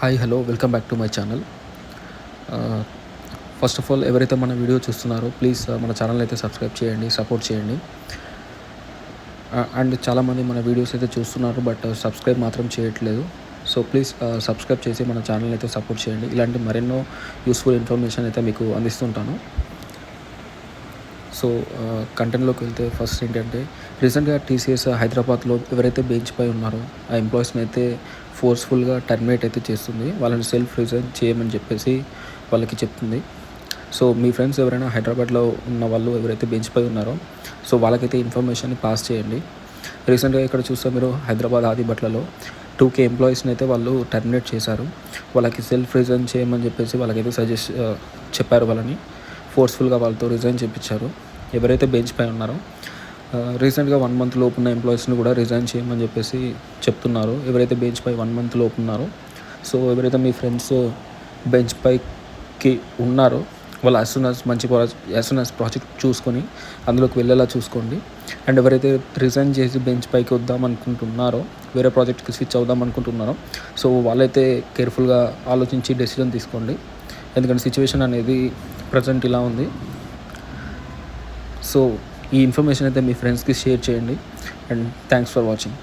Hi hello welcome back to my channel. First of all ఎవరైతే మన video చూస్తున్నారో please మన ఛానల్ అయితే సబ్స్క్రైబ్ చేయండి, సపోర్ట్ చేయండి. అండ్ చాలామంది మన వీడియోస్ అయితే చూస్తున్నారు బట్ సబ్స్క్రైబ్ మాత్రం చేయట్లేదు. సో ప్లీజ్ సబ్స్క్రైబ్ చేసి మన ఛానల్ అయితే సపోర్ట్ చేయండి. ఇలాంటి మరెన్నో యూస్ఫుల్ ఇన్ఫర్మేషన్ అయితే మీకు అందిస్తుంటాను. సో కంటెంట్లోకి వెళ్తే ఫస్ట్ ఏంటంటే, రీసెంట్గా టీసీఎస్ హైదరాబాద్లో ఎవరైతే బెంచ్ పై ఉన్నారో ఆ ఎంప్లాయీస్ని అయితే ఫోర్స్ఫుల్గా టర్మినేట్ అయితే చేస్తుంది. వాళ్ళని సెల్ఫ్ రిజైన్ చేయమని చెప్పేసి వాళ్ళకి చెప్తుంది. సో మీ ఫ్రెండ్స్ ఎవరైనా హైదరాబాద్లో ఉన్న వాళ్ళు ఎవరైతే బెంచ్ పై ఉన్నారో సో వాళ్ళకైతే ఇన్ఫర్మేషన్ని పాస్ చేయండి. రీసెంట్గా ఇక్కడ చూస్తే మీరు హైదరాబాద్ ఆదిబట్లలో 2K ఎంప్లాయీస్ని అయితే వాళ్ళు టర్మినేట్ చేశారు. వాళ్ళకి సెల్ఫ్ రిజైన్ చేయమని చెప్పేసి వాళ్ళకైతే చెప్పారు. వాళ్ళని ఫోర్స్ఫుల్గా వాళ్ళతో రిజైన్ చేయించారు. ఎవరైతే బెంచ్ పై ఉన్నారో రీసెంట్గా 1 మంత్ లోపు ఉన్న ఎంప్లాయీస్ని కూడా రిజైన్ చేయమని చెప్పేసి చెప్తున్నారు. ఎవరైతే బెంచ్ పై 1 మంత్ లోపు ఉన్నారో సో ఎవరైతే మీ ఫ్రెండ్స్ బెంచ్ పైకి ఉన్నారో వాళ్ళు యాజ్ సూన్ యాజ్ ప్రాజెక్ట్ చూసుకొని అందులోకి వెళ్ళేలా చూసుకోండి. అండ్ ఎవరైతే రిజైన్ చేసి బెంచ్ పైకి వద్దాం అనుకుంటున్నారో, వేరే ప్రాజెక్ట్కి స్విచ్ అవుదాం అనుకుంటున్నారో సో వాళ్ళైతే కేర్ఫుల్గా ఆలోచించి డెసిజన్ తీసుకోండి. ఎందుకంటే సిచ్యువేషన్ అనేది ప్రజెంట్ ఇలా ఉంది. సో ఈ ఇన్ఫర్మేషన్ అయితే మీ ఫ్రెండ్స్కి షేర్ చేయండి. And thanks for watching.